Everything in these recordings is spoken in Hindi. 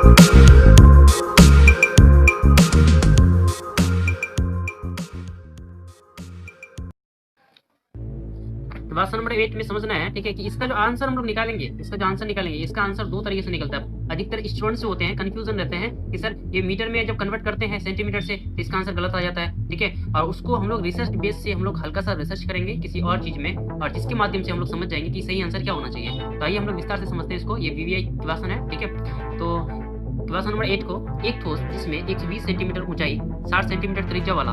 क्वेश्चन नंबर 8 में समझना है, ठीक है, कि इसका जो आंसर हम लोग निकालेंगे, इसका आंसर दो तरीके से निकलता है। अधिकतर स्टूडेंट्स होते हैं कंफ्यूजन रहते हैं कि सर ये मीटर में जब कन्वर्ट करते हैं सेंटीमीटर से तो इसका आंसर गलत आ जाता है, ठीक है, और उसको हम लोग रिसर्च बेस से हम लोग हल्का सा रिसर्च करेंगे किसी और चीज में, और जिसके माध्यम से हम लोग समझ जाएंगे कि सही आंसर क्या होना चाहिए। तो आइए हम लोग विस्तार से समझते हैं इसको। ये वीवीआई क्वेश्चन है, ठीक है। तो क्वेश्चन नंबर 8 को, एक ठोस जिसमें 120 सेंटीमीटर ऊंचाई 60 सेंटीमीटर त्रिज्या वाला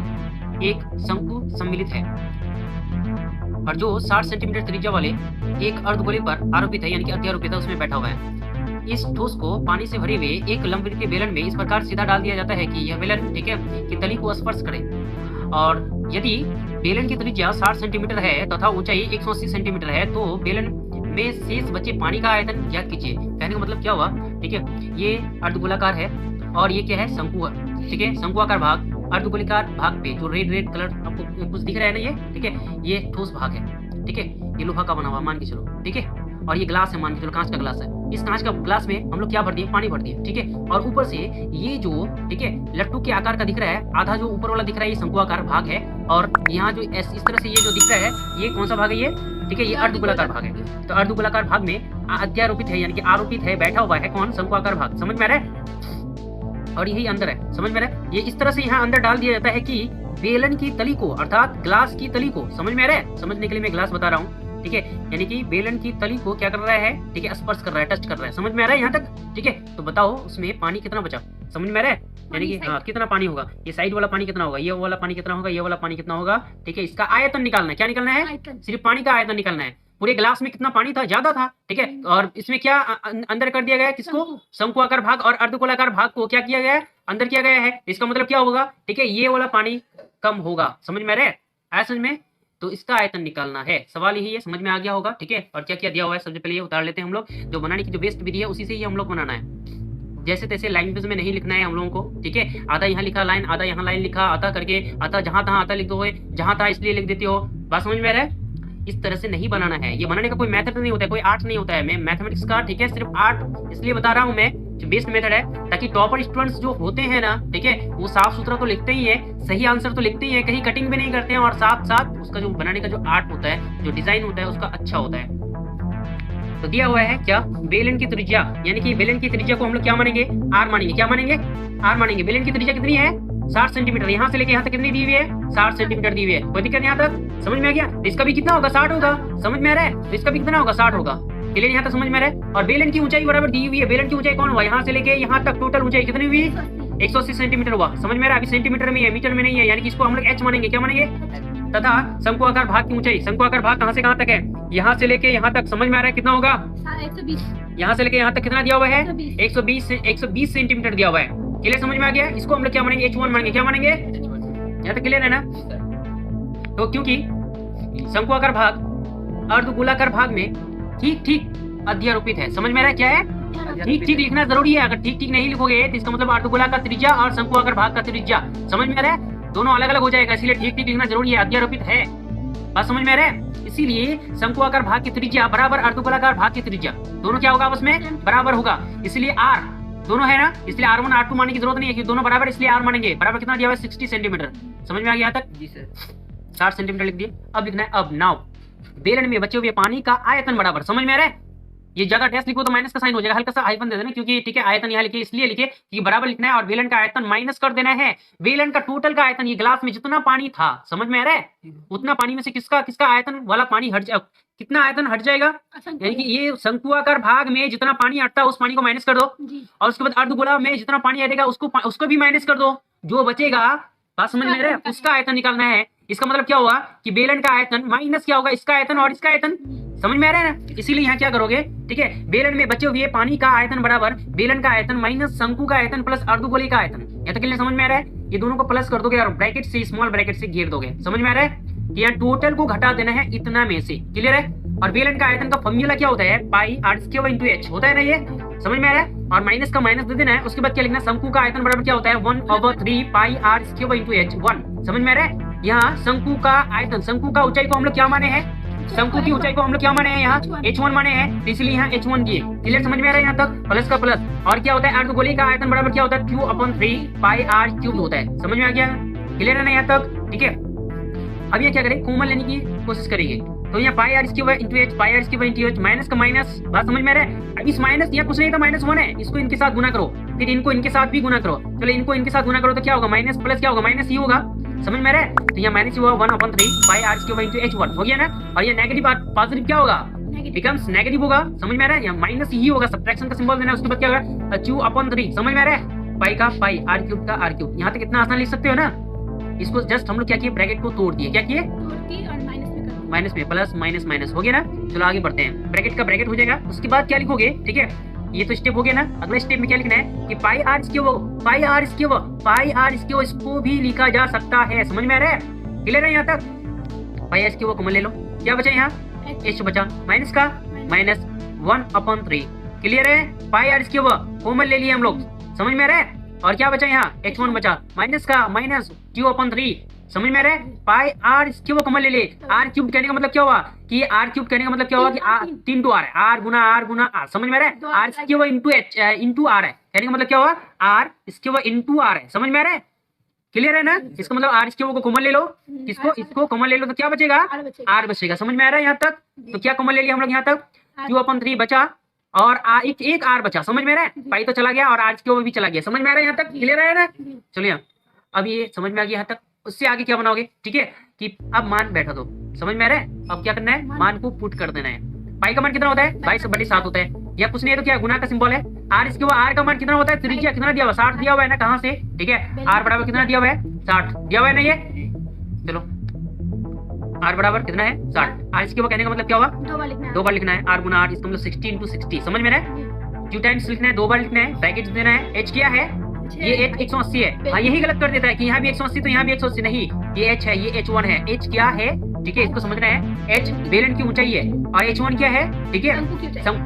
एक शंकु सम्मिलित है और जो 60 सेंटीमीटर त्रिज्या वाले एक अर्धगोले पर आरोपित है, यानी कि अध्यारोपित है, उसमें बैठा हुआ है। इस ठोस को पानी से भरे हुए एक लंबवृत्तीय बेलन में इस प्रकार सीधा डाल दिया जाता है कि यह बेलन, ठीक है, कि तली को स्पर्श करे। और यदि बेलन की त्रिज्या 60 सेंटीमीटर है तथा ऊंचाई 180 सेंटीमीटर है तो बेलन में शेष बचे पानी का आयतन ज्ञात कीजिए। कहने का मतलब क्या हुआ, ठीक है, ये अर्धगोलाकार है और ये क्या है, शंकु है, ठीक है। शंकुआकार भाग अर्धगोलाकार भाग पे जो रेड कलर आपको कुछ दिख रहा है ना, ये ठीक है, ये ठोस भाग है, ठीक है, ये लोहा का बना हुआ मान के चलो, ठीक है, और ये ग्लास है, मान के चलो कांच का ग्लास है। इस कांच का ग्लास में हम लोग क्या भर दिए, पानी भर दिए, ठीक है, और ऊपर से ये जो, ठीक है, लट्टू के आकार का दिख रहा है, आधा जो ऊपर वाला दिख रहा है ये शंकुआकार भाग है, और यहाँ जो इस तरह से ये जो दिख रहा है ये कौन सा भाग है, ये, ठीक है, ये अर्धगोलाकार भाग है। तो अर्धगोलाकार भाग में अध्यारोपित है, यानी कि आरोपित है, बैठा हुआ है कौन, शंकुआकार भाग। समझ में आ रहा है? और यही अंदर है, समझ में आ रहा है? ये इस तरह से यहाँ अंदर डाल दिया जाता है कि बेलन की तली को, अर्थात ग्लास की तली को, समझ में आ रहा है? समझने के लिए मैं ग्लास बता रहा हूँ, ठीक है, यानी कि बेलन की तली को क्या कर रहा है, ठीक है, स्पर्श कर रहा है, टच कर रहा है। समझ में आ रहा है यहाँ तक? ठीक है, तो बताओ उसमें पानी कितना बचा, समझ में आ रहा है? यानी कि हाँ, कितना पानी होगा, ये साइड वाला पानी कितना होगा, ये वाला पानी कितना होगा, ये वाला पानी कितना होगा, ठीक है, इसका आयतन निकालना है। क्या निकालना है? सिर्फ पानी का आयतन निकालना है। पूरे ग्लास में कितना पानी था, ज्यादा था, ठीक है, और इसमें क्या अंदर कर दिया गया है, किसको, शंकुआकार भाग और अर्धगोलाकार भाग को क्या किया गया है, अंदर किया गया है। इसका मतलब क्या होगा, ठीक है, ये वाला पानी कम होगा। समझ में आ रहा है? आया समझ में? तो इसका आयतन निकालना है, सवाल यही है, समझ में आ गया होगा, ठीक है। और क्या क्या दिया हुआ है सबसे पहले ये उतार लेते हैं हम लोग। जो बनाने की जो बेस्ट विधि है उसी से ही हम लोग बनाना है। जैसे तैसे लैंग्वेज में नहीं लिखना है हम लोगों को, ठीक है। आधा यहाँ लिखा लाइन, आधा यहाँ लाइन लिखा, आता करके आता जहां तहां आता लिख दो, जहां तहां इसलिए लिख देते हो। बात समझ में आ रहा है? इस तरह से नहीं बनाना है। ये बनाने का कोई मेथड नहीं होता है, कोई आर्ट नहीं होता है। मैं मैथमेटिक्स का, ठीक है, सिर्फ आर्ट इसलिए बता रहा हूँ मैं, जो बेस्ट मेथड है, ताकि टॉपर स्टूडेंट्स जो होते हैं ना, ठीक है, वो साफ सुथरा तो लिखते ही है, सही आंसर तो लिखते ही है, कहीं कटिंग भी नहीं करते हैं, और साथ साथ उसका जो बनाने का जो आर्ट होता है, जो डिजाइन होता है, उसका अच्छा होता है। तो दिया हुआ है क्या, बेलन की त्रिज्या, यानी कि बेलन की त्रिज्या को हम लोग क्या मानेंगे, आर मानेंगे। क्या मानेंगे? आर मानेंगे। बेलन की त्रिज्या कितनी है, 60 सेंटीमीटर। यहाँ से लेके यहाँ तक कितनी दी हुई है, 60 सेंटीमीटर दी हुई है। कोई दिक्कत यहाँ तक? समझ में आ गया? इसका भी कितना होगा, 60 होगा। समझ में आ रहा है? इसका भी कितना होगा, 60 होगा। क्लियर यहाँ तक समझ में आ रहा है? और बेलन की ऊंचाई बराबर दी हुई है। बेलन की ऊंचाई कौन हुआ, यहाँ से लेके यहाँ तक टोटल ऊंचाई कितनी हुई, 180 सेंटीमीटर हुआ। समझ में आ रहा है? अभी सेंटीमीटर में है, मीटर में नहीं है, यानी कि इसको हम लोग एच मानेंगे। क्या मानेंगे? तथा शंकुआकार भाग की ऊंचाई, शंकुआकार भाग कहां से कहां तक है, यहाँ से लेके यहाँ तक। समझ में आ रहा है कितना होगा, 120। यहाँ से लेके यहाँ तक कितना दिया हुआ है, 120 सेंटीमीटर दिया हुआ है। क्लियर समझ में आ गया? इसको हम लोग क्या मानेंगे, H1 मानेंगे। क्या मानेंगे? यहाँ तक क्लियर है ना? तो क्योंकि शंकुआकार भाग अर्धगोलाकार भाग में ठीक ठीक अध्यारोपित है। समझ में आ रहा है क्या है? ठीक ठीक लिखना जरूरी है। अगर ठीक ठीक नहीं लिखोगे तो इसका मतलब अर्धगोलाकार त्रिज्या और शंकुआकार भाग का त्रिज्या, समझ में आ रहा है, दोनों अलग अलग हो जाएगा, इसलिए ठीक ठीक लिखना जरूरी है। अध्यारोपित है, बात समझ में आ रहा है? इसीलिए शंकुआकार भाग की त्रिज्या बराबर अर्धगोलाकार भाग की त्रिज्या, दोनों क्या होगा, आपस में बराबर होगा। इसलिए आर दोनों है ना, इसलिए R1 R2 मानने की जरूरत नहीं है, क्योंकि दोनों बराबर, इसलिए R मानेंगे। बराबर कितना दिया हुआ है, 60 सेंटीमीटर। समझ में आ गया यहाँ तक? जी सर। 60 सेंटीमीटर लिख दिए। अब लिखना है, अब नाउ बेलन में बचे हुए पानी का आयतन बराबर। समझ में आ रहा है? ये जगह डैश लिखो तो माइनस का साइन हो जाएगा, हल्का सा हाइफन दे देना, क्योंकि ठीक है आयतन यहाँ लिखे इसलिए लिखे कि बराबर लिखना है, और बेलन का आयतन माइनस कर देना है। बेलन का टोटल का आयतन, ये ग्लास में जितना पानी था, समझ में आ रहा है, उतना पानी में से किसका किसका आयतन वाला पानी हट जाए, कितना आयतन हट जाएगा, यानी कि ये शंकुआकार भाग में जितना पानी हटता है उस पानी को माइनस कर दो, और उसके बाद अर्धगोला में जितना पानी हटेगा उसको भी माइनस कर दो। जो बचेगा, बात समझ में आ रहा है, उसका आयतन निकालना है। इसका मतलब क्या होगा कि बेलन का आयतन माइनस क्या होगा, इसका आयतन और इसका आयतन। समझ में आ रहा है ना? इसीलिए यहाँ क्या करोगे, ठीक है, बेलन में बचे हुए पानी का आयतन बराबर बेलन का आयतन माइनस शंकु का आयतन प्लस अर्धगोले का आयतन। यहाँ तक समझ में आ रहा है? ये दोनों को प्लस कर दोगे और ब्रैकेट से, स्मॉल ब्रैकेट से घेर दोगे। समझ में आ रहा है कि यहाँ टोटल को घटा देना है इतना में से। क्लियर है? और बेलन का आयतन का फॉर्मूला क्या होता है, पाई आर स्क्वायर इनटू एच होता है ना, ये समझ में आ रहा है? और माइनस का माइनस दे देना है। उसके बाद क्या लिखना, शंकु का आयतन बराबर क्या होता है, 1/3 पाई आर स्क्वायर इनटू एच 1। समझ में आ रहा है? यहाँ शंकु का आयतन, शंकु का ऊंचाई को हम लोग क्या माने हैं, शंकु की ऊंचाई को हम लोग क्या माने हैं यहाँ h1 माने हैं, इसलिए यहाँ h1 किए। क्लियर, समझ में आ रहा है यहाँ तक? प्लस का प्लस और क्या होता है अर्धगोले का आयतन बराबर क्या होता है q/3 पाई r क्यूब होता है। समझ में आ गया? क्लियर है ना यहाँ तक? ठीक है, अब ये क्या करें कॉमन लेने की कोशिश करेंगे। तो यहाँ पाई r क्यूब इंटू h, पाई r cube into h, minus का माइनस, बात समझ में आ रहा है? अब इस माइनस यहाँ कुछ नहीं था -1 है, इसको इनके साथ गुना करो, फिर इनको इनके साथ भी गुना करो। चलो इनको इनके साथ गुना करो तो क्या होगा माइनस प्लस क्या होगा माइनस ही होगा। समझ में आ रहा है? तो यहाँ माइनस हुआ 1/3 पाई r क्यूब इंटू h1 हो गया ना। और ये नेगेटिव पॉजिटिव क्या होगा बिकम्स नेगेटिव होगा। समझ में आ रहा है? यहाँ माइनस ही होगा, सब्ट्रैक्शन का सिंबल देना, उसके बाद क्या होगा q/3। समझ में आ रहा है? पाई का पाई, r क्यूब का r क्यूब। यहाँ तक कितना आसान लिख सकते हो ना। इसको जस्ट हम लोग क्या किए ब्रैकेट को तोड़ दिए, क्या किए माइनस में प्लस माइनस माइनस हो गया ना। चलो आगे बढ़ते हैं, ब्रैकेट का ब्रैकेट हो जाएगा, उसके बाद क्या लिखोगे? ठीक है, ये तो स्टेप हो गया ना। अगले स्टेप में क्या लिखना है कि पाई r क्यूब, पाई r क्यूब, पाई r क्यूब, इसको भी लिखा जा सकता है। समझ में आ रहा है? क्लियर है यहाँ तक? पाई r क्यूब कॉमन ले लो, क्या बचा यहाँ h बचा, माइनस का माइनस 1/3। क्लियर है? पाई r क्यूब कॉमन ले लिए हम लोग। समझ में आ रहा है? और क्या बचा यहाँ h1 बचा, माइनस का माइनस q/3। समझ में आ रहा है? पाई r क्यूब कॉमन ले ले। r क्यूब कहने का मतलब क्या हुआ कि r क्यूब कहने का मतलब क्या हुआ कि 3 टू r है, r गुना r। समझ में आ रहा है? r cube into h into r है, कहने का मतलब क्या हुआ r क्यूब इंटू r है। समझ में आ रहा है? क्लियर है ना? इसका मतलब r क्यूब को कॉमन ले लो, किसको इसको कॉमन ले लो तो क्या बचेगा r बचेगा। समझ में आ रहा है यहाँ तक? तो क्या कॉमन ले लिया हम लोग यहाँ तक q/3 बचा और एक r बचा। समझ में आ रहा है? पाई तो चला गया और r क्यूब भी चला गया। समझ में आ रहा है यहाँ तक? क्लियर है ना? चलिए अब ये समझ में आ गया यहाँ तक। उससे आगे क्या बनाओगे? ठीक है कि अब मान बैठा दो। समझ में आ रहा है? अब क्या करना है मान को पुट कर देना है। पाई का मान कितना होता है 22/7 होता है, या कुछ नहीं है तो क्या गुना का सिंबल है। r इसके बाद r का मान कितना होता है त्रिज्या कितना दिया हुआ 60 दिया हुआ है ना, कहाँ से? ठीक है, r बराबर कितना दिया हुआ है 60 दिया हुआ है ना ये। चलो r बराबर कितना है 60। r इसके बाद कहने का मतलब क्या हुआ दो बार लिखना है, r गुना r, इसका मतलब 60 इंटू 60। समझ में आ रहा है? q टाइम्स लिखना है, 2 बार लिखना है, ब्रैकेट देना है। h क्या है ये 180 है। हाँ यही गलत कर देता है कि यहाँ भी 180 तो यहाँ भी 180 नहीं, ये h है ये h1 है। h क्या है? ठीक है, इसको समझना है। h बेलन की ऊंचाई है और h1 क्या है? ठीक है,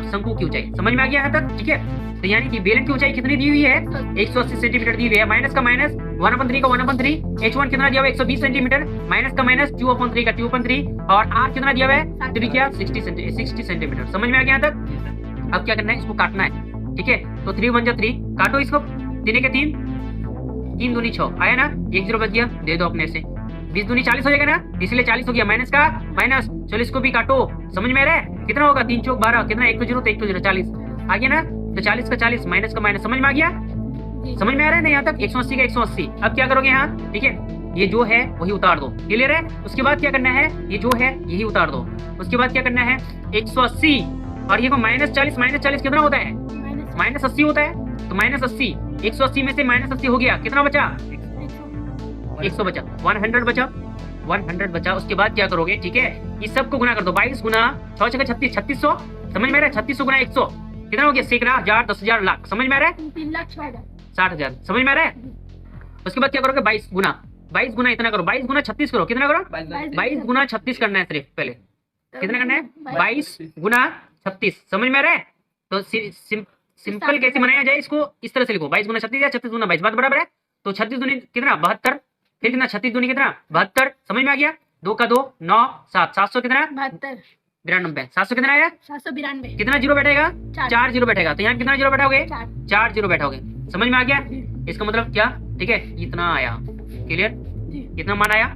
शंकु की ऊंचाई। समझ में आ गया यहाँ तक? ठीक है, तो यानी कि बेलन की ऊंचाई कितनी दी हुई है 180 सेंटीमीटर दी हुई है। माइनस का माइनस 1/3 का 1/3, h1 कितना दिया हुआ है 120 सेंटीमीटर, माइनस का माइनस q/3 का 2/3 और r कितना दिया हुआ है त्रिज्या 60 सेंटीमीटर। समझ में आ गया यहाँ तक? अब क्या करना है इसको काटना है। ठीक है, तो 3 1 3 काटो इसको, 3 के 3, 3 दूनी 6 आया ना, 1 0 बच गया, दे दो अपने से। 20 दूनी 40 हो जाएगा ना, इसलिए 40 हो गया, माइनस का माइनस। चलो इसको भी काटो। समझ में आ रहा है? कितना होगा 3 चौक 12, कितना 1 तो 0 तो 1 तो 0 40 आ गया ना। तो 40 का 40 माइनस का माइनस। समझ में आ गया? समझ में आ रहा है ना यहाँ तक? 180 का 180। अब क्या करोगे यहाँ? ठीक है, ये जो है वही उतार दो। क्लियर है? उसके बाद क्या करना है ये जो है यही उतार दो। उसके बाद क्या करना है 180 और ये -40 कितना होता है -80 होता है। तो -80 180 में से -80 हो गया, कितना बचा 100 बचा, 100 बचा, 100 बचा। उसके बाद क्या करोगे? ठीक है, इस सब को गुना कर दो, 22 गुना 6 6 36 3600। समझ में आ रहा है? 3600 गुना 100 कितना हो गया? सैकड़ा, हजार, 10,000, लाख। समझ में आ रहा है? 3,60,000। समझ में आ रहा है? उसके बाद क्या करोगे 22 गुना इतना करो, 22 गुना 36 करो, कितना करो 22 गुना 36 करना है। सिर्फ पहले कितना करना है 22 गुना 36। समझ में आ रहा है? तो सिंपल कैसे बनाया जाए इसको, इस तरह से लिखो 22 गुना 36 या 36 गुना 22 बात बराबर है। तो 36 दूनी कितना 72, फिर कितना 36 दूनी कितना 72। समझ में आ गया? 2 का 2 9 7 700 कितना 92। 700 कितना आया 792। कितना जीरो बैठेगा 4 जीरो बैठेगा। तो यहाँ कितना जीरो बैठाओगे 4 जीरो बैठाओगे। समझ में आ गया? इसका मतलब क्या? ठीक है, इतना आया। क्लियर? इतना मान आया,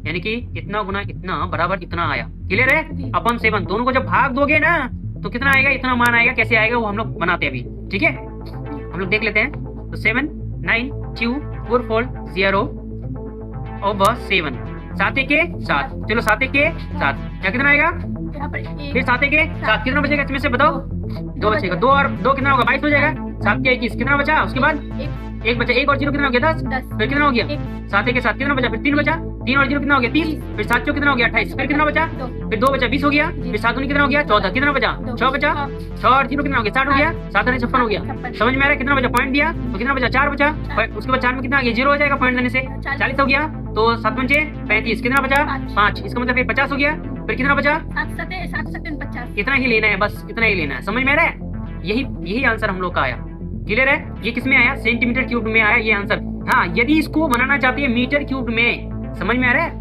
यानी कि इतना गुना इतना बराबर इतना आया। क्लियर है? अपन 7 दोनों को जब भाग दोगे ना तो कितना आएगा इतना मान आएगा। कैसे आएगा वो हम लोग बनाते हैं अभी। ठीक है, हम लोग देख लेते हैं। तो 7 9 2 4 4 0 over 7 7 के 7। चलो 7 के 7 क्या कितना आएगा फिर 7 के 7 कितना बचेगा इसमें से बताओ? 2 बचेगा, 2 और 2 कितना होगा 22 हो जाएगा। 7 के 21 कितना बचा? उसके बाद एक बचा, 1 और 0 कितना हो गया 10। फिर कितना हो गया 7 के 7 कितना बचा? फिर 3 बचा, 3 और 0 कितना हो गया 30। फिर 7 कितना हो गया 28। फिर कितना बचा? फिर 2 बचा 20 हो गया। फिर 7 कितना हो गया 14। कितना बचा 6 बचा, 6 और 0 कितना हो गया 60 हो गया, 7 और 56 हो गया। समझ में आ रहा है? कितना बचा पॉइंट दिया तो कितना बचा 4 बचा। उसके बाद 4 में कितना आ गया 0 हो जाएगा पॉइंट देने से 40 हो गया। तो 7 पंचे 35 कितना बचा 5। इसका मतलब फिर 50 हो गया। फिर कितना बचा 7 इतना ही लेना है, बस इतना ही लेना है। समझ में आ रहा है? यही आंसर हम लोग का आया। क्लियर है? ये किस में आया सेंटीमीटर क्यूब में आया ये आंसर। हाँ, यदि इसको बनाना चाहते हैं मीटर क्यूब में, समझ में आ रहा है?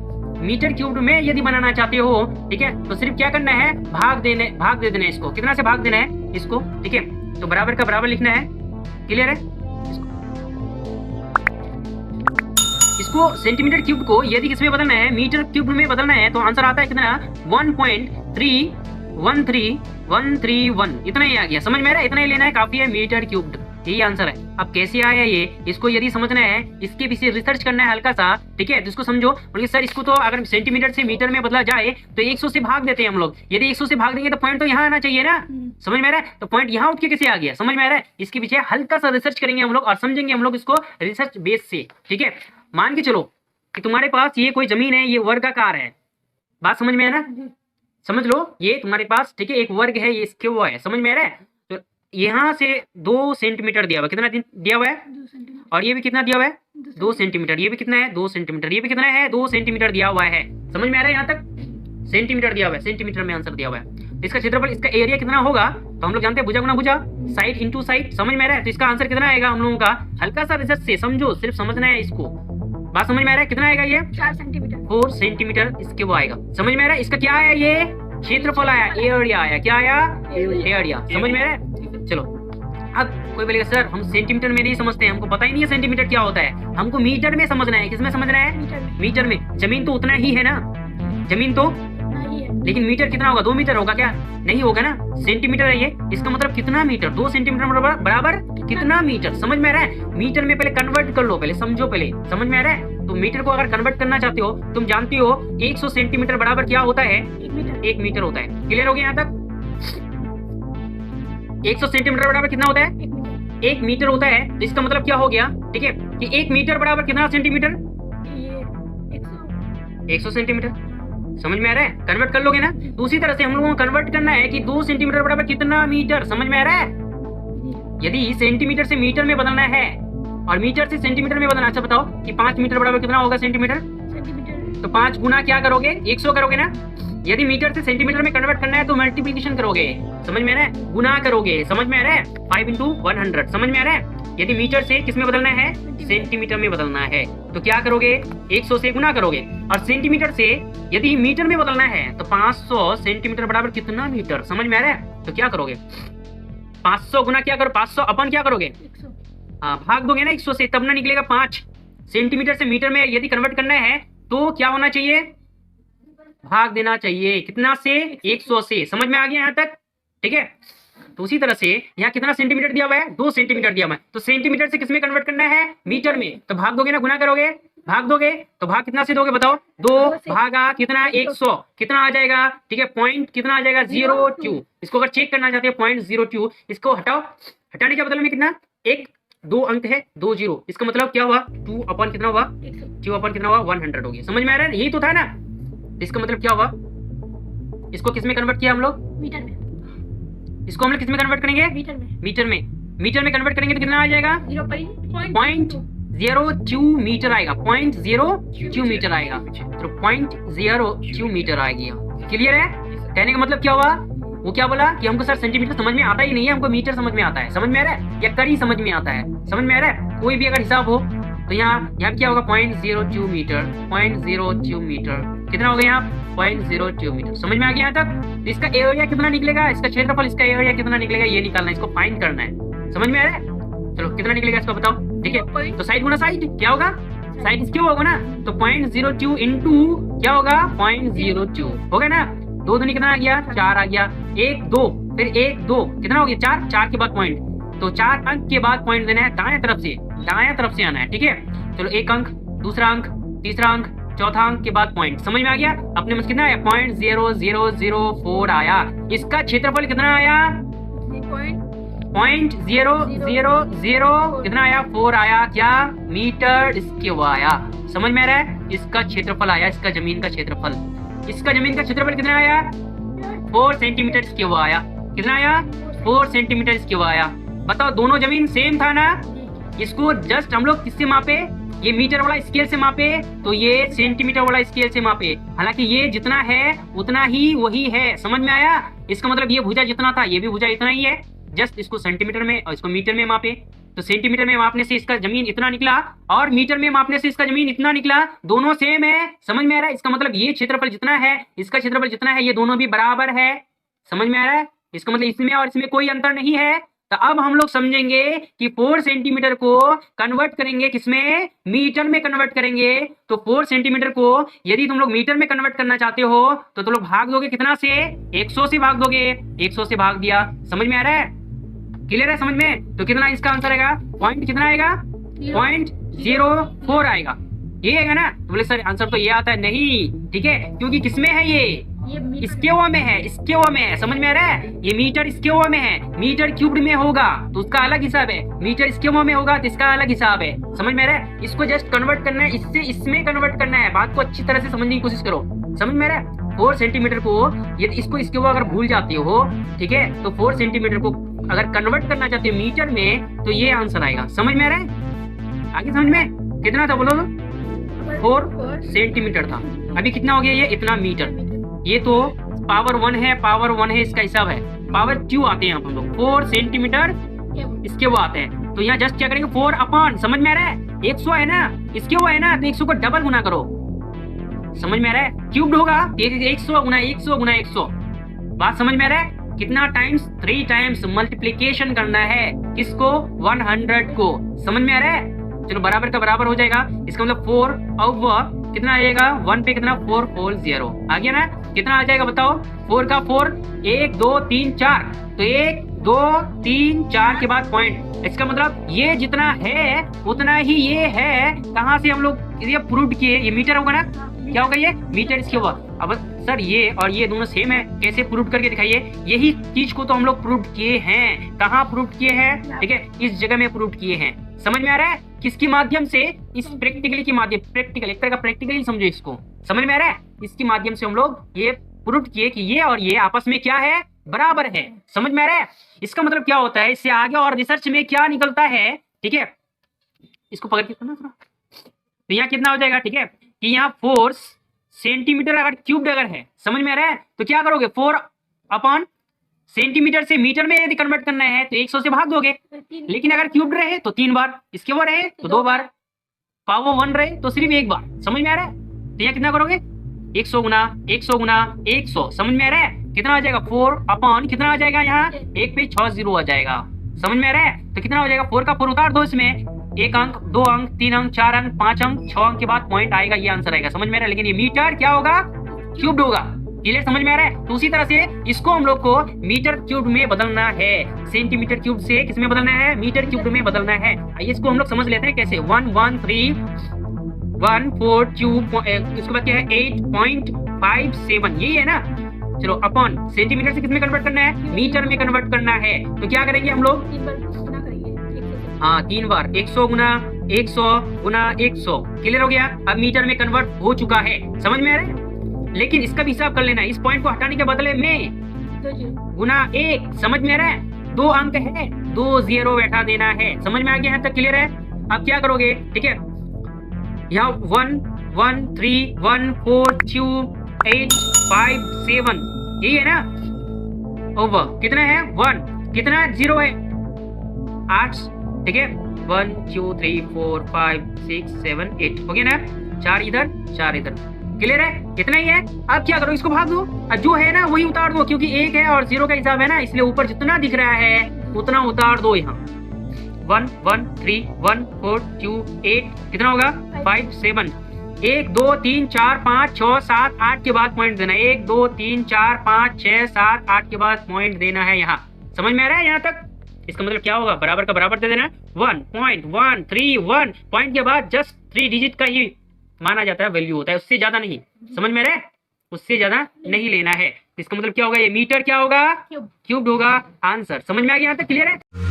मीटर क्यूब में यदि बनाना चाहते हो, ठीक है, तो सिर्फ क्या करना है, भाग दे देना है इसको। कितना से भाग देना है इसको, ठीक है, तो बराबर का बराबर लिखना है। क्लियर है? इसको सेंटीमीटर क्यूब को यदि किसमें बदलना है, मीटर क्यूब में बदलना है, तो आंसर आता है कितना, 1.313131, इतना ही आ गया। समझ में आ रहा है? इतना ही लेना है, काफी है, मीटर क्यूब, यही आंसर है। अब कैसे आया ये, इसको यदि समझना है, इसके पीछे रिसर्च करना है हल्का सा, ठीक है, तो इसको समझो। बोलिए सर इसको तो अगर सेंटीमीटर से मीटर में बदला जाए तो 100 से भाग देते हैं हम लोग। यदि 100 से भाग देंगे तो पॉइंट तो यहाँ आना चाहिए ना। समझ में आ रहा है? तो पॉइंट यहाँ उठ के कैसे आ गया, समझ में आ रहा है? इसके पीछे हल्का सा रिसर्च करेंगे हम लोग और समझेंगे हम लोग इसको रिसर्च बेस से, ठीक है। मान के चलो कि तुम्हारे पास ये कोई जमीन है, ये वर्गाकार है, बात समझ में है ना, समझ लो, ये तुम्हारे पास, ठीक है, एक वर्ग है, ये इसके वो है, समझ में आ रहा है? तो यहाँ से 2 सेंटीमीटर दिया हुआ है, कितना दिया हुआ है, और ये भी कितना दिया हुआ है, 2 सेंटीमीटर, ये भी कितना है, 2 सेंटीमीटर, ये भी कितना है, 2 सेंटीमीटर दिया हुआ है। समझ में आ रहा है? यहाँ तक सेंटीमीटर दिया हुआ है, सेंटीमीटर में आंसर दिया हुआ है। इसका क्षेत्रफल, इसका एरिया कितना होगा, तो हम लोग जानते हैं भुजा गुना भुजा, साइड इंटू साइड। समझ में आ रहा है? तो इसका आंसर कितना आएगा हम लोगों का, हल्का सा रिसर्च से समझो, सिर्फ समझना है इसको। बात समझ में आ रहा है? कितना आएगा ये, 4 सेंटीमीटर, 4 सेंटीमीटर इसके वो आएगा। समझ में आ रहा है? इसका क्या आया, ये क्षेत्रफल आया, एरिया आया, क्या आया, एरिया। समझ में आ रहा है? चलो अब कोई बोलेगा सर हम सेंटीमीटर में नहीं समझते हैं, हमको पता ही नहीं है सेंटीमीटर क्या होता है, हमको मीटर में समझना है। किसमें समझना है, मीटर में। जमीन तो उतना ही है ना, जमीन तो नहीं है, लेकिन मीटर कितना होगा, 2 मीटर होगा क्या, नहीं होगा ना, सेंटीमीटर है ये। इसका मतलब कितना मीटर, 2 सेंटीमीटर बराबर कितना मीटर। समझ में आ रहा है? मीटर में पहले कन्वर्ट कर लो, पहले समझो, पहले समझ में आ रहा है? तो मीटर को अगर कन्वर्ट करना चाहते हो, तुम जानती हो 100 सेंटीमीटर बराबर क्या होता है, 1 मीटर होता है। क्लियर हो गया यहाँ तक? 100 सेंटीमीटर बराबर कितना होता है, 1 मीटर होता है। तो इसका मतलब क्या हो गया, ठीक है, कि 1 मीटर बराबर कितना सेंटीमीटर, 100 सेंटीमीटर। समझ में आ रहा है? कन्वर्ट कर लोगे ना। तो उसी तरह से हम लोगों को कन्वर्ट करना है कि 2 सेंटीमीटर बराबर कितना मीटर। समझ में आ रहा है? यदि सेंटीमीटर से मीटर में बदलना है और मीटर से सेंटीमीटर में बदलना, अच्छा बताओ कि 5 मीटर बराबर कितना होगा सेंटीमीटर, तो 5 गुना क्या करोगे, 100 करोगे ना। यदि मीटर से सेंटीमीटर में कन्वर्ट करना है तो मल्टीप्लिकेशन करोगे। समझ में आ रहा है? गुना करोगे। समझ में आ रहा है? 5 × 100। समझ में आ रहा है? यदि मीटर से किस में बदलना है, सेंटीमीटर में बदलना है, तो क्या करोगे, 100 से गुना करोगे। और सेंटीमीटर से यदि मीटर में बदलना है तो 500 सेंटीमीटर बराबर कितना मीटर। समझ में आ रहा है? तो क्या करोगे, 500 गुना क्या करो, 500 अपन क्या करोगे, हाँ भाग दोगे ना 100 से, तब ना निकलेगा 5। सेंटीमीटर से मीटर में यदि कन्वर्ट करना है तो क्या होना चाहिए, भाग देना चाहिए। कितना से, 100 से। समझ में आ गया यहाँ तक? ठीक है। तो उसी तरह से यहाँ कितना सेंटीमीटर दिया हुआ है, 2 सेंटीमीटर दिया हुआ है। तो सेंटीमीटर से किसमें कन्वर्ट करना है, मीटर में। तो भाग दोगे ना, गुना करोगे, भाग दोगे, तो भाग कितना से दोगे बताओ, 2 भागा कितना 100, कितना आ जाएगा, ठीक है, पॉइंट कितना आ जाएगा, 0.2। इसको अगर चेक करना चाहते हैं 0.02, इसको हटाओ, हटाने के बदले में कितना, 2 अंक है, 2 0, इसका मतलब क्या हुआ, 2 अपन कितना हुआ, 2 अपन कितना हुआ, 100 हो गया। समझ में आ रहा है? यही तो था ना। इसका मतलब क्या हुआ, इसको किस में कन्वर्ट किया हम लोग, मीटर में। इसको हम लोग किस में कन्वर्ट करेंगे, मीटर में। मीटर में। मीटर में कन्वर्ट करेंगे तो कितना आ जाएगा, 0.02 मीटर आएगा, 0.02 मीटर आएगा। तो 0.02 मीटर आ गया। क्लियर है? कहने का मतलब क्या हुआ, वो क्या बोला कि हमको सर सेंटीमीटर समझ में आता ही नहीं है, हमको मीटर समझ में आता है। समझ में आ रहा है? या कड़ी समझ में आता है। समझ में आ रहा है? कोई भी अगर हिसाब हो तो यहाँ क्या होगा, 0.02 मीटर, 0.02 मीटर कितना हो गया यहाँ, 0.02 मीटर। समझ में आ गया यहाँ तक? इसका एरिया कितना निकलेगा, इसका क्षेत्रफल, इसका एरिया कितना निकलेगा, ये निकालना है, इसको फाइंड करना है। समझ में आ रहा है? चलो कितना निकलेगा इसको बताओ। ठीक है, तो साइड गुना साइड क्या होगा, साइड इसके होगा ना, तो 0.02 इंटू क्या होगा, 0.02 हो गया ना। 2 दूनी कितना आ गया, 4 आ गया, 1 2 फिर 1 2 कितना हो गया, 4, 4 के बाद पॉइंट, तो 4 अंक के बाद पॉइंट देना है दाएं तरफ से, दाएं तरफ से आना है। ठीक है, चलो 1 अंक, दूसरा अंक, तीसरा अंक, चौथा अंक के बाद पॉइंट। समझ में आ गया? अपने में कितना आया, 0.0004 आया। इसका क्षेत्रफल कितना आया, 0.000 कितना आया, 4 आया, क्या मीटर इसके वो आया। समझ में आ रहा है? इसका क्षेत्रफल आया, इसका जमीन का क्षेत्रफल, इसका जमीन का क्षेत्रफल कितना आया, 4 सेंटीमीटर इसके वो आया। कितना आया, 4 सेंटीमीटर इसके वो आया। बताओ दोनों जमीन सेम था ना। इसको जस्ट हम लोग किससे मापे, ये मीटर वाला स्केल से मापे, तो ये सेंटीमीटर वाला स्केल से मापे। हालांकि ये जितना है उतना ही वही है। समझ में आया? इसका मतलब ये भुजा जितना था ये भी भुजा इतना ही है, जस्ट इसको सेंटीमीटर में और इसको मीटर में मापे। तो सेंटीमीटर में मापने से इसका जमीन इतना निकला और मीटर में मापने से इसका जमीन इतना निकला, दोनों सेम है। समझ में आ रहा है? इसका मतलब ये क्षेत्रफल जितना है, इसका क्षेत्रफल जितना है, ये दोनों भी बराबर है। समझ में आ रहा है? इसका मतलब इसमें और इसमें कोई अंतर नहीं है। तो अब हम लोग समझेंगे कि 4 सेंटीमीटर को कन्वर्ट करेंगे किसमें, मीटर में कन्वर्ट करेंगे। तो 4 सेंटीमीटर को यदि तुम लोग मीटर में कन्वर्ट करना चाहते हो तो तुम लोग भाग दोगे कितना से, 100 से भाग दोगे। 100 से भाग दिया। समझ में आ रहा है? क्लियर है समझ में? तो कितना इसका आंसर आएगा, पॉइंट कितना आएगा, 0.04 आएगा। ये आएगा ना? तो बोले सर आंसर तो ये आता है, नहीं ठीक है, क्योंकि किसमें है, ये स्क्वायर में है, स्क्वायर में है। समझ में आ रहा है? ये मीटर स्क्वायर में है, मीटर क्यूब्ड में होगा तो उसका अलग हिसाब है, मीटर स्क्वायर में होगा तो इसका अलग हिसाब है। समझ में आ रहा है? इसको जस्ट कन्वर्ट करना है, इससे इसमें कन्वर्ट करना है। बात को अच्छी तरह से समझने की कोशिश करो। समझ में आ रहा है? 4 सेंटीमीटर को यदि इसको स्क्वायर अगर भूल जाते हो, ठीक है, तो 4 सेंटीमीटर को अगर कन्वर्ट करना चाहते हो मीटर में तो ये आंसर आएगा। समझ में आ रहा है? आगे समझ में कितना था बोलो? 4 सेंटीमीटर था। अभी कितना हो गया, ये इतना मीटर। ये तो पावर 1 है, पावर 1 है, इसका हिसाब है। पावर 2 आते हैं हम लोग, 4 सेंटीमीटर इसके वो आते हैं। तो यहाँ जस्ट क्या करेंगे, 4 अपॉन, समझ में आ रहा है, 100 है ना, इसके वो है ना, तो 100 को डबल गुना करो। समझ में आ रहा है? क्यूब्ड होगा 100 गुना 100 गुना 100। बात समझ में आ रहा है? कितना टाइम्स, 3 टाइम्स मल्टीप्लीकेशन करना है किसको, 100 को। समझ में आ रहा है? चलो बराबर का बराबर हो जाएगा। इसका मतलब 4 और कितना आएगा, 1 पे कितना, 4 होल 0 आ गया ना। कितना आ जाएगा बताओ, 4 का 4, 1 2 3 4, तो 1 2 3 4 के बाद पॉइंट। इसका मतलब ये जितना है उतना ही ये है। कहाँ से हम लोग ये प्रूव किए, ये मीटर होगा ना, क्या होगा ये मीटर इसके हुआ। अब सर ये और ये दोनों सेम है, कैसे प्रूव करके दिखाइए। यही चीज को तो हम लोग प्रूव किए हैं। कहाँ प्रूव किए हैं, ठीक है, इस जगह में प्रूव किए हैं। समझ में आ रहा है? किसके माध्यम से, इस प्रैक्टिकली के माध्यम, प्रैक्टिकल एक तरह का प्रैक्टिकली समझो इसको। समझ में आ रहा है? इसके माध्यम से हम लोग ये प्रूव किए कि ये और ये आपस में क्या है, बराबर है। समझ में आ रहा है? इसका मतलब क्या होता है, इससे आगे और रिसर्च में क्या निकलता है, ठीक है, इसको पकड़ के करना थोड़ा। तो यहाँ कितना हो जाएगा, ठीक है, कि यहाँ 4 सेंटीमीटर अगर क्यूब्ड अगर है, समझ में आ रहा है, तो क्या करोगे, 4 अपॉन सेंटीमीटर से मीटर में यदि कन्वर्ट करना है तो 100 से भाग दोगे। लेकिन अगर क्यूब्ड रहे तो 3 बार, इसके वो रहे तो 2 बार, पावर 1 रहे तो सिर्फ 1 बार। समझ में आ रहा है? तो यहाँ कितना करोगे, 100 गुना 100 गुना 100। समझ में आ रहा है? कितना आ जाएगा, 4 अपॉन कितना आ जाएगा, यहाँ 1 पे 6 0 आ जाएगा। समझ में आ रहा है? तो कितना हो जाएगा, 4 का 4 उतार दो इसमें, 1 अंक 2 अंक 3 अंक 4 अंक 5 अंक 6 अंक के बाद पॉइंट आएगा, ये आंसर आएगा। समझ में आ रहा है? लेकिन ये मीटर क्या होगा, क्यूब्ड होगा। क्लियर? समझ में आ रहा है? तो उसी तरह से इसको हम लोग को मीटर क्यूब में बदलना है, सेंटीमीटर क्यूब से किस में बदलना है, मीटर क्यूब में बदलना है। आइए इसको हम लोग समझ लेते हैं कैसे। 1 1 3 1 4 क्यूब, इसके बाद क्या है, 8.57, यही है ना। चलो अपॉन सेंटीमीटर से किस में कन्वर्ट करना है, मीटर में कन्वर्ट करना है। तो क्या करेंगे हम लोग, हाँ 3 बार, 100 गुना 100 गुना 100। क्लियर हो गया? अब मीटर में कन्वर्ट हो चुका है। समझ में आ रहा है? लेकिन इसका भी हिसाब कर लेना, इस पॉइंट को हटाने के बदले में गुना 1। समझ में आ रहा है? 2 अंक है, 2 0 बैठा देना है। समझ में आ गया? यहाँ तक क्लियर है? अब क्या करोगे, ठीक है, यहाँ 1 1 3 1 4 2 8 5 7, यही है ना, ओवर कितना है, 1 कितना 0 है, 8, ठीक है, 1 2 3 4 5 6 7 8 हो गया ना, 4 इधर 4 इधर। क्लियर है? कितना ही है। अब क्या करो, इसको भाग दो, जो है ना वही उतार दो, क्योंकि 1 है और 0 का हिसाब है ना, इसलिए ऊपर जितना दिख रहा है उतना उतार दो। यहाँ 1 1 3 1 4 2 8 कितना होगा, 5 7, 1 2 3 4 5 6 7 8 के बाद पॉइंट देना, 1 2 3 4 5 6 7 8 के बाद पॉइंट देना है यहाँ। समझ में आ रहा है यहाँ तक? इसका मतलब क्या होगा, बराबर का बराबर दे देना, 1.131 पॉइंट के बाद जस्ट 3 डिजिट का ही माना जाता है, वैल्यू होता है, उससे ज्यादा नहीं। समझ में आ रहा है? उससे ज्यादा नहीं लेना है। इसका मतलब क्या होगा, ये मीटर क्या होगा, क्यूब्ड होगा आंसर। समझ में आ गया यहाँ तक? क्लियर है?